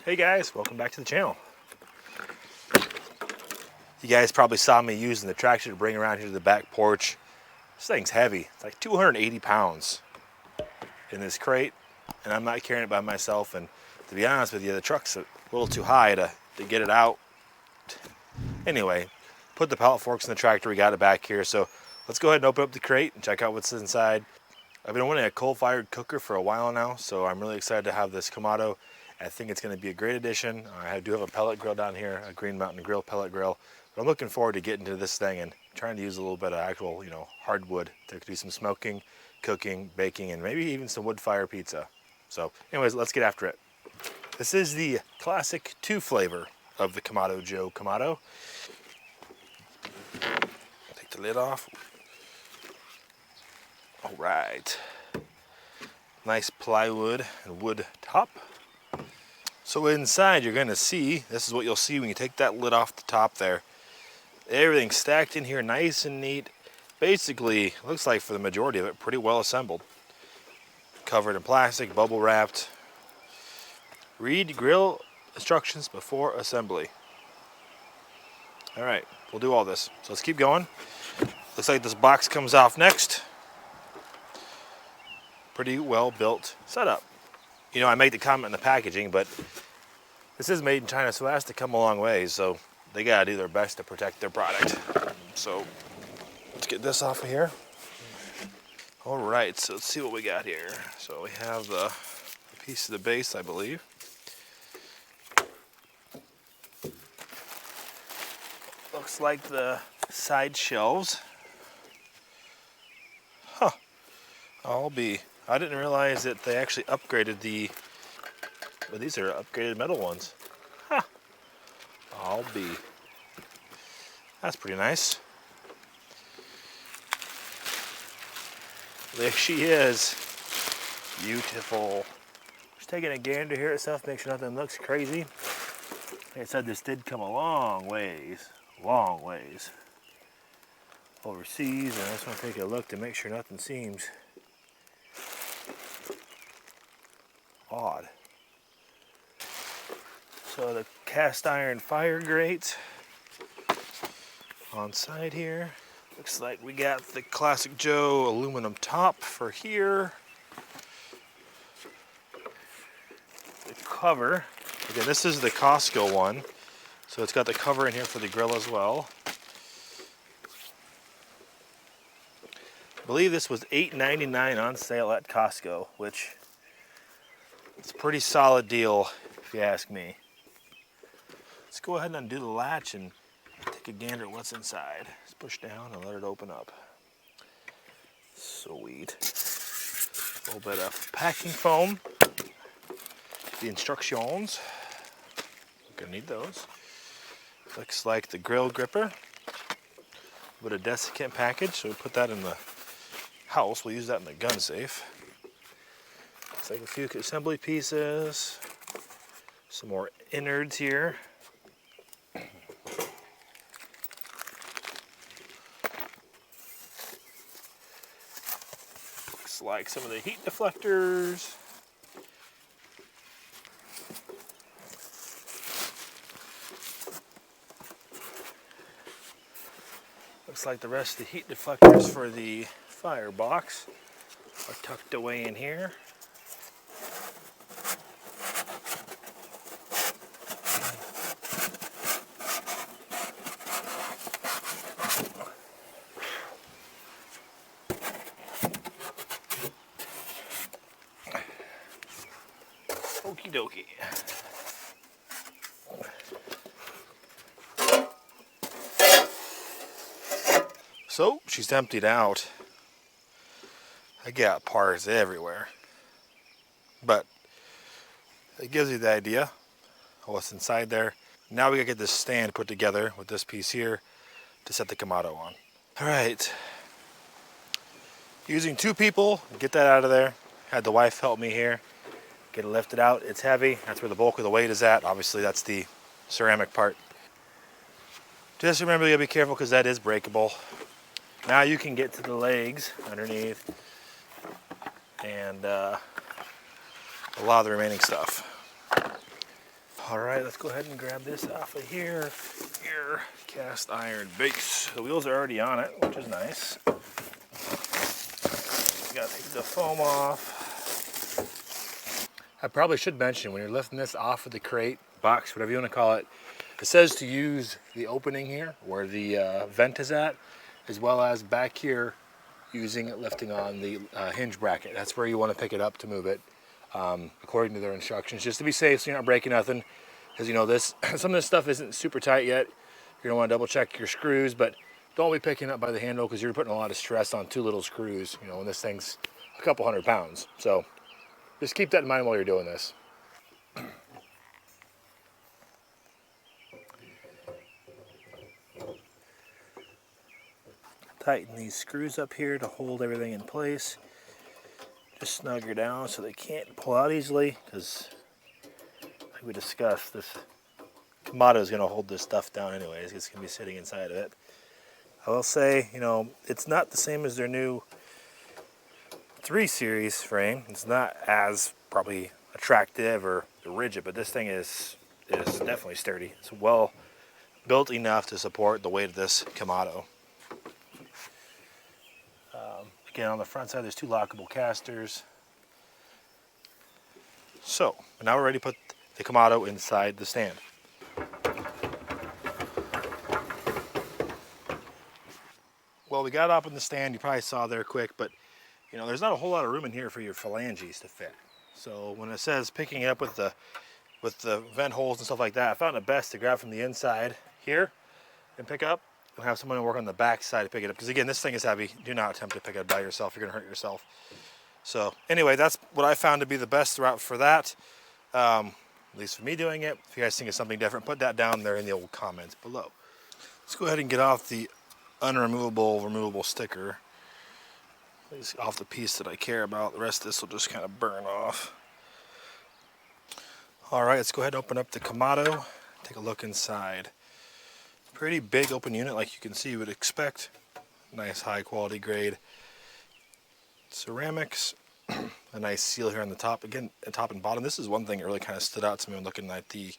Hey guys, welcome back to the channel. You guys probably saw me using the tractor to bring around here to the back porch. This thing's heavy. It's like 280 pounds in this crate, and I'm not carrying it by myself. And to be honest with you, the truck's a little too high to get it out. Anyway, put the pallet forks in the tractor. We got it back here. So let's go ahead and open up the crate and check out what's inside. I've been wanting a coal-fired cooker for a while now, so I'm really excited to have this Kamado. I think it's going to be a great addition. I do have a pellet grill down here, a Green Mountain Grill pellet grill. But I'm looking forward to getting to this thing and trying to use a little bit of actual, hardwood to do some smoking, cooking, baking, and maybe even some wood fire pizza. So anyways, let's get after it. This is the Classic II flavor of the Kamado Joe Kamado. Take the lid off. All right. Nice plywood and wood top. So inside you're gonna see, this is what you'll see when you take that lid off the top there. Everything's stacked in here nice and neat. Basically, looks like for the majority of it, pretty well assembled. Covered in plastic, bubble wrapped. Read grill instructions before assembly. All right, we'll do all this. So let's keep going. Looks like this box comes off next. Pretty well built setup. I made the comment in the packaging, but this is made in China, so it has to come a long way. So they gotta do their best to protect their product. So let's get this off of here. All right, so let's see what we got here. So we have the piece of the base, I believe. Looks like the side shelves. Huh. I didn't realize that they actually upgraded but these are upgraded metal ones. Huh. That's pretty nice. There she is. Beautiful. Just taking a gander here at stuff, make sure nothing looks crazy. Like I said, this did come a long ways overseas, and I just want to take a look to make sure nothing seems odd. So the cast iron fire grate on side here. Looks like we got the Classic Joe aluminum top for here. The cover, again, this is the Costco one, so it's got the cover in here for the grill as well. I believe this was $8.99 on sale at Costco, which is a pretty solid deal if you ask me. Let's go ahead and undo the latch and take a gander at what's inside. Just push down and let it open up. Sweet. A little bit of packing foam. The instructions. We're gonna need those. Looks like the grill gripper. A bit of desiccant package, so we put that in the house. We'll use that in the gun safe. Looks like a few assembly pieces. Some more innards here. Looks like some of the heat deflectors. Looks like the rest of the heat deflectors for the firebox are tucked away in here. Okie dokie. So she's emptied out. I got parts everywhere, but it gives you the idea of what's inside there. Now we gotta get this stand put together with this piece here to set the Kamado on. All right, using two people, get that out of there. Had the wife help me here, get it lifted out. It's heavy, that's where the bulk of the weight is at. Obviously that's the ceramic part. Just remember, you gotta be careful because that is breakable. Now you can get to the legs underneath and a lot of the remaining stuff. All right, let's go ahead and grab this off of here. Here, cast iron base. The wheels are already on it, which is nice. Got to take the foam off. I probably should mention, when you're lifting this off of the crate, box, whatever you want to call it, it says to use the opening here where the vent is at, as well as back here using it lifting on the hinge bracket. That's where you want to pick it up to move it, according to their instructions, just to be safe so you're not breaking nothing. Because you know this, some of this stuff isn't super tight yet. You're gonna want to double check your screws, but don't be picking up by the handle because you're putting a lot of stress on two little screws, you know, when this thing's a couple 100 pounds. So just keep that in mind while you're doing this. Tighten these screws up here to hold everything in place. Just snug her down so they can't pull out easily, because like we discussed, this Kamado is going to hold this stuff down anyways. It's going to be sitting inside of it. I will say, you know, it's not the same as their new 3 Series frame. It's not as probably attractive or rigid, but this thing is definitely sturdy. It's well built enough to support the weight of this Kamado. Again, on the front side, there's 2 lockable casters. So, now we're ready to put the Kamado inside the stand. Well, we got it up in the stand. You probably saw there quick, but you know, there's not a whole lot of room in here for your phalanges to fit. So when it says picking it up with the vent holes and stuff like that, I found it best to grab from the inside here and pick up, and have someone work on the back side to pick it up. Because again, this thing is heavy. Do not attempt to pick it up by yourself. You're gonna hurt yourself. So anyway, that's what I found to be the best route for that. At least for me doing it. If you guys think of something different, put that down there in the old comments below. Let's go ahead and get off the removable sticker. It's off the piece that I care about. The rest of this will just kind of burn off. All right, let's go ahead and open up the Kamado. Take a look inside. Pretty big open unit, like you can see you would expect. Nice high quality grade ceramics. A nice seal here on the top. Again, the top and bottom. This is one thing that really kind of stood out to me when looking at the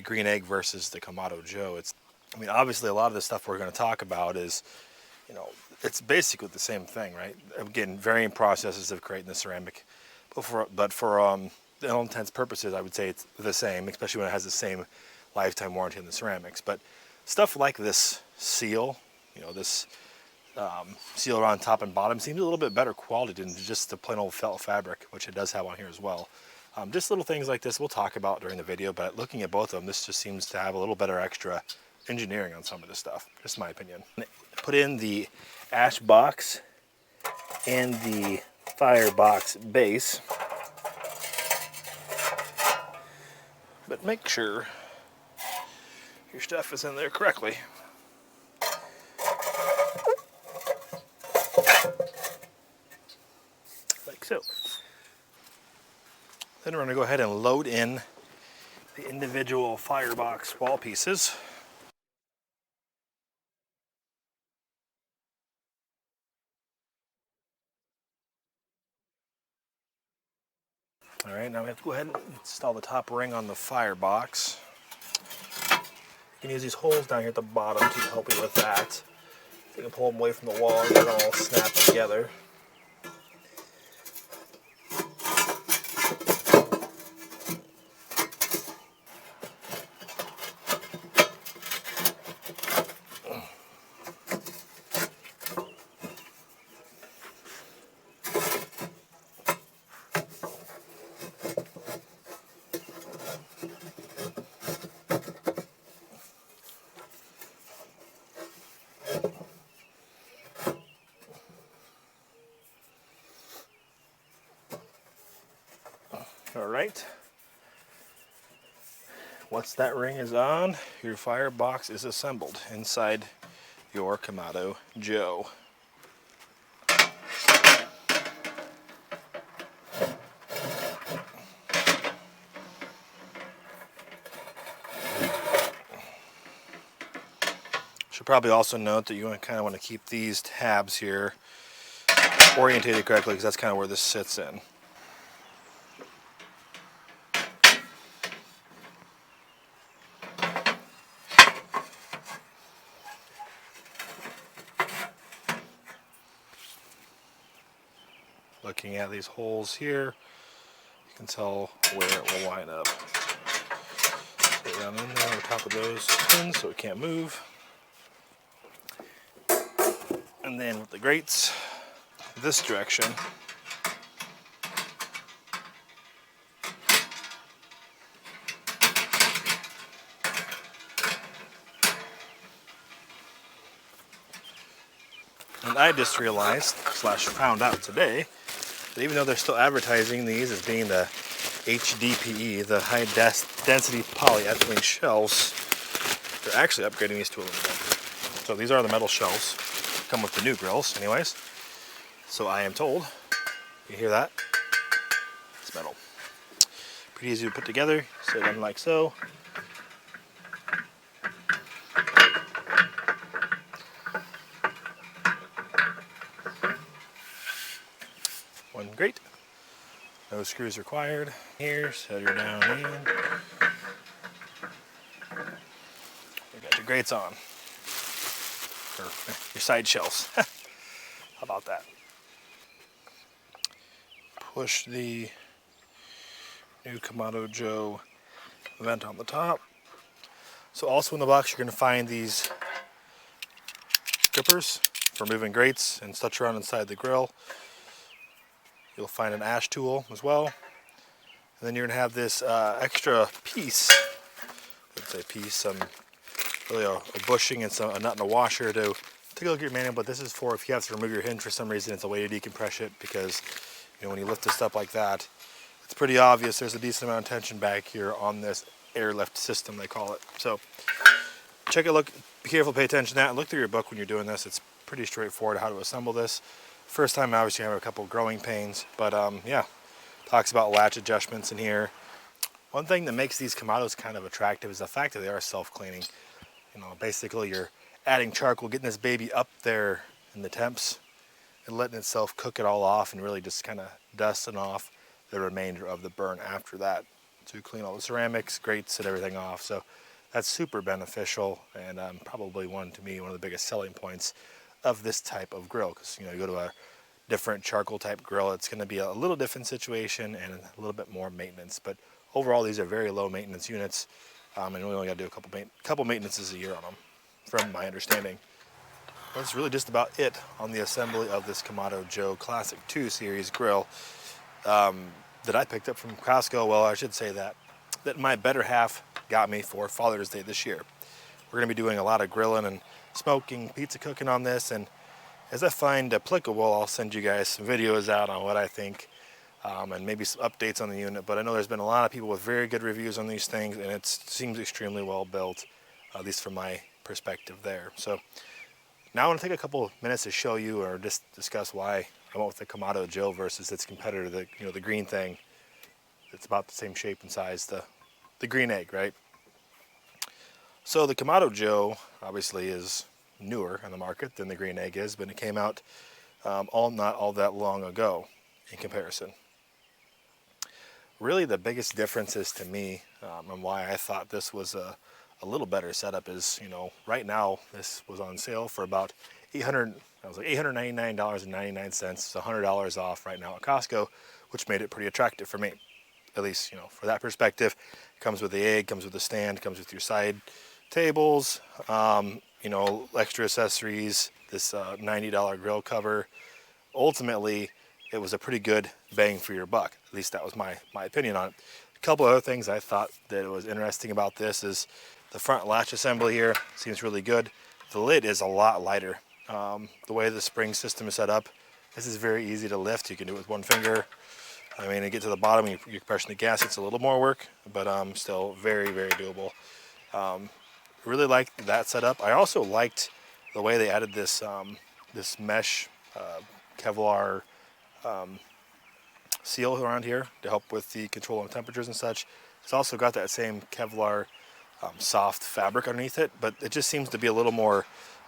green egg versus the Kamado Joe. I mean, obviously a lot of the stuff we're going to talk about is, you know, it's basically the same thing, right? Again, varying processes of creating the ceramic. But for all intents and purposes, I would say it's the same, especially when it has the same lifetime warranty on the ceramics. But stuff like this seal, you know, this seal around top and bottom seems a little bit better quality than just the plain old felt fabric, which it does have on here as well. Just little things like this we'll talk about during the video, but looking at both of them, this just seems to have a little better extra engineering on some of this stuff, just my opinion. Put in the ash box and the firebox base, but make sure your stuff is in there correctly. Like so. Then we're going to go ahead and load in the individual firebox wall pieces. All right, now we have to go ahead and install the top ring on the firebox. You can use these holes down here at the bottom to help you with that. You can pull them away from the wall and they're all snapped together. All right. Once that ring is on, your firebox is assembled inside your Kamado Joe. Should probably also note that you kind of want to keep these tabs here orientated correctly, because that's kind of where this sits in. looking at these holes here, you can tell where it will line up. Put it down in there on top of those pins so it can't move. And then with the grates, this direction, and I just realized, slash found out today, that even though they're still advertising these as being the HDPE, the high density polyethylene shelves, they're actually upgrading these to aluminum. So these are the metal shelves, come with the new grills anyways. So I am told, you hear that? It's metal. Pretty easy to put together, so them like so. One grate. No screws required. Here, set her down in. You got your grates on. Or your side shelves. How about that? Push the new Kamado Joe vent on the top. So also in the box you're going to find these grippers for moving grates and such around inside the grill. You'll find an ash tool as well. And then you're going to have this extra piece, let's say piece, really a bushing and a nut and a washer to take a look at your manual, but this is for if you have to remove your hinge for some reason. It's a way to decompress it because when you lift this up like that, it's pretty obvious there's a decent amount of tension back here on this airlift system, they call it. So check it, look, be careful, pay attention to that, and look through your book when you're doing this. It's pretty straightforward how to assemble this. First time, obviously, I have a couple growing pains, but yeah, talks about latch adjustments in here. One thing that makes these Kamados kind of attractive is the fact that they are self-cleaning. Basically you're adding charcoal, getting this baby up there in the temps and letting itself cook it all off and really just kind of dusting off the remainder of the burn after that to clean all the ceramics, grates, and everything off. So that's super beneficial and probably one of the biggest selling points of this type of grill, because you go to a different charcoal type grill, it's going to be a little different situation and a little bit more maintenance, but overall these are very low maintenance units, and we only got to do a couple maintenances a year on them from my understanding. That's really just about it on the assembly of this Kamado Joe Classic II series grill that I picked up from Costco. Well, I should say that my better half got me for Father's Day this year. We're going to be doing a lot of grilling and smoking, pizza cooking on this, and as I find applicable, I'll send you guys some videos out on what I think and maybe some updates on the unit. But I know there's been a lot of people with very good reviews on these things, and it seems extremely well built, at least from my perspective there. So now I want to take a couple minutes to show you or just discuss why I went with the Kamado Joe versus its competitor, the green thing. It's about the same shape and size, the green egg, right? So the Kamado Joe obviously is newer on the market than the green egg is, but it came out not all that long ago in comparison. Really the biggest differences to me and why I thought this was a little better setup is, right now this was on sale for about $899.99. It's $100 off right now at Costco, which made it pretty attractive for me. At least, for that perspective. It comes with the egg, comes with the stand, comes with your side tables, extra accessories, this $90 grill cover. Ultimately, it was a pretty good bang for your buck. At least that was my opinion on it. A couple other things I thought that was interesting about this is the front latch assembly here seems really good. The lid is a lot lighter. The way the spring system is set up, this is very easy to lift. You can do it with one finger. To get to the bottom, you're pressing the gas. It's a little more work, but still very, very doable. Really liked that setup. I also liked the way they added this this mesh Kevlar seal around here to help with the control of temperatures and such. It's also got that same Kevlar soft fabric underneath it, but it just seems to be a little more,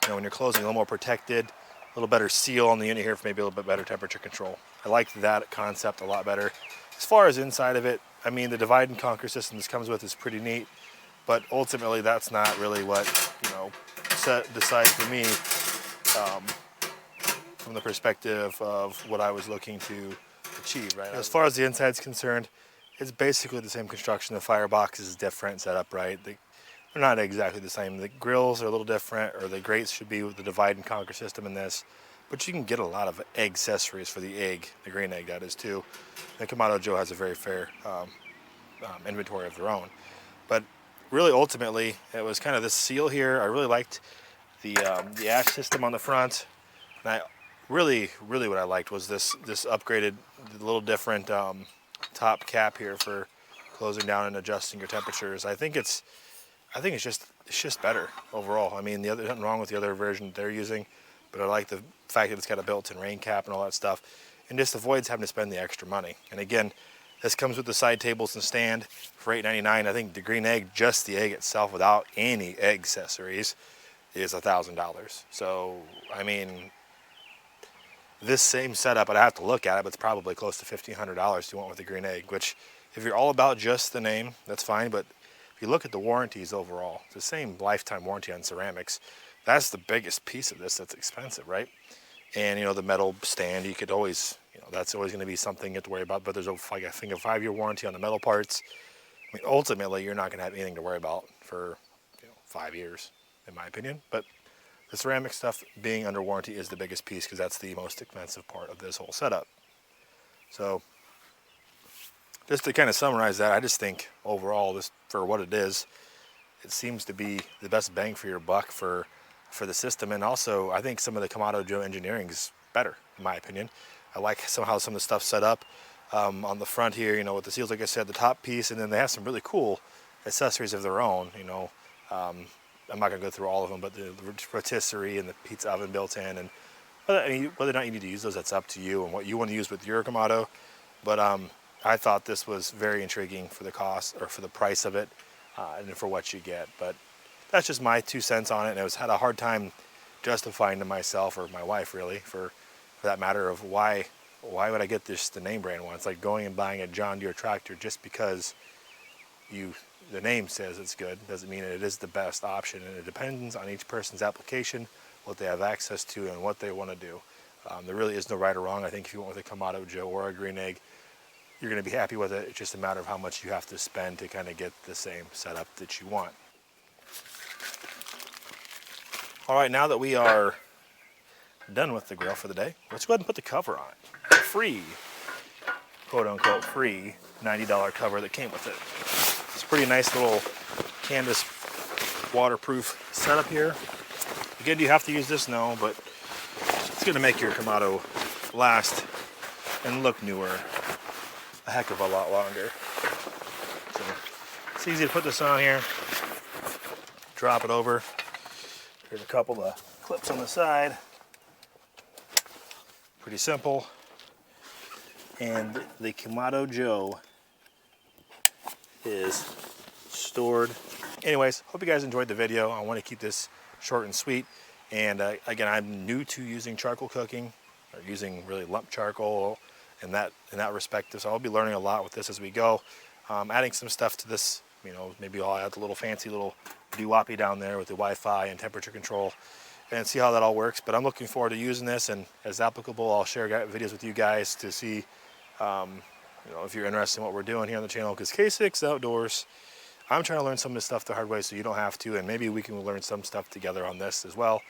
when you're closing, a little more protected, a little better seal on the unit here for maybe a little bit better temperature control. I like that concept a lot better. As far as inside of it, the divide and conquer system this comes with is pretty neat, but ultimately that's not really what decides for me from the perspective of what I was looking to achieved, right? As far as the inside's concerned, it's basically the same construction. The firebox is different, set up right. They're not exactly the same. The grills are a little different, or the grates should be with the divide and conquer system in this. But you can get a lot of egg accessories for the egg, the green egg that is too. And Kamado Joe has a very fair inventory of their own. But really, ultimately, it was kind of this seal here. I really liked the ash system on the front. And I really what I liked was this upgraded, little different top cap here for closing down and adjusting your temperatures. I think it's just better overall. I mean, there's nothing wrong with the other version they're using, but I like the fact that it's got a built-in rain cap and all that stuff, and just avoids having to spend the extra money. And again, this comes with the side tables and stand for $8.99. I think the green egg, just the egg itself without any egg accessories, is $1,000. So I mean, this same setup, I'd have to look at it, but it's probably close to $1,500 you want with the green egg, which if you're all about just the name, that's fine. But if you look at the warranties overall, it's the same lifetime warranty on ceramics. That's the biggest piece of this that's expensive, right? And you know, the metal stand, you could always, you know, that's always going to be something you have to worry about, but there's like, I think, a 5-year warranty on the metal parts. I mean, ultimately, you're not going to have anything to worry about for, you know, 5 years, in my opinion. But the ceramic stuff being under warranty is the biggest piece, because that's the most expensive part of this whole setup. So just to kind of summarize that, I just think overall, this, for what it is, it seems to be the best bang for your buck for the system. And also, I think some of the Kamado Joe engineering is better, in my opinion. I like somehow some of the stuff set up on the front here, you know, with the seals, like I said, the top piece, and then they have some really cool accessories of their own, you know. I'm not going to go through all of them, but the rotisserie and the pizza oven built in, and whether or not you need to use those, that's up to you and what you want to use with your Kamado. But I thought this was very intriguing for the cost, or for the price of it, and for what you get. But that's just my 2 cents on it, and I had a hard time justifying to myself, or my wife really, for that matter, of why would I get the name brand one. It's like going and buying a John Deere tractor just because the name says it's good doesn't mean it is the best option, and it depends on each person's application, what they have access to, and what they want to do. There really is no right or wrong. I think if you went with a Kamado Joe or a green egg, you're going to be happy with it. It's just a matter of how much you have to spend to kind of get the same setup that you want. All right, now that we are done with the grill for the day, let's go ahead and put the cover on it. Free, quote unquote, free $90 cover that came with it. It's a pretty nice little canvas waterproof setup here. Again, do you have to use this? No, but it's going to make your Kamado last and look newer a heck of a lot longer. So it's easy to put this on here, drop it over. There's a couple of clips on the side. Pretty simple. And the Kamado Joe is stored. Anyways, hope you guys enjoyed the video. I want to keep this short and sweet. And again, I'm new to using charcoal cooking, or using really lump charcoal in that respect. So I'll be learning a lot with this as we go. Adding some stuff to this, you know, maybe I'll add the little fancy little doo-woppy down there with the Wi-Fi and temperature control, and see how that all works. But I'm looking forward to using this, and as applicable, I'll share videos with you guys to see, you know, if you're interested in what we're doing here on the channel. Because K6 Outdoors, I'm trying to learn some of this stuff the hard way, so you don't have to, and maybe we can learn some stuff together on this as well,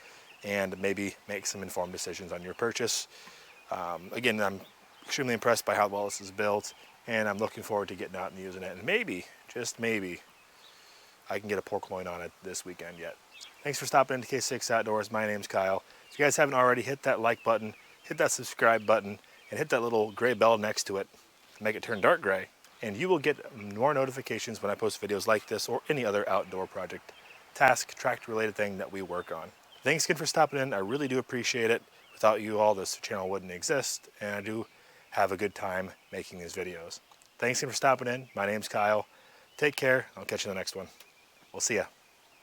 and maybe make some informed decisions on your purchase. Again, I'm extremely impressed by how well this is built, and I'm looking forward to getting out and using it, and maybe, just maybe, I can get a pork loin on it this weekend yet. Thanks for stopping into K6 Outdoors. My name's Kyle. If you guys haven't already, hit that like button, hit that subscribe button, and hit that little gray bell next to it to make it turn dark gray, and you will get more notifications when I post videos like this or any other outdoor project, task, tractor related thing that we work on. Thanks again for stopping in. I really do appreciate it. Without you all, this channel wouldn't exist, and I do have a good time making these videos. Thanks again for stopping in. My name's Kyle. Take care. I'll catch you in the next one. We'll see ya.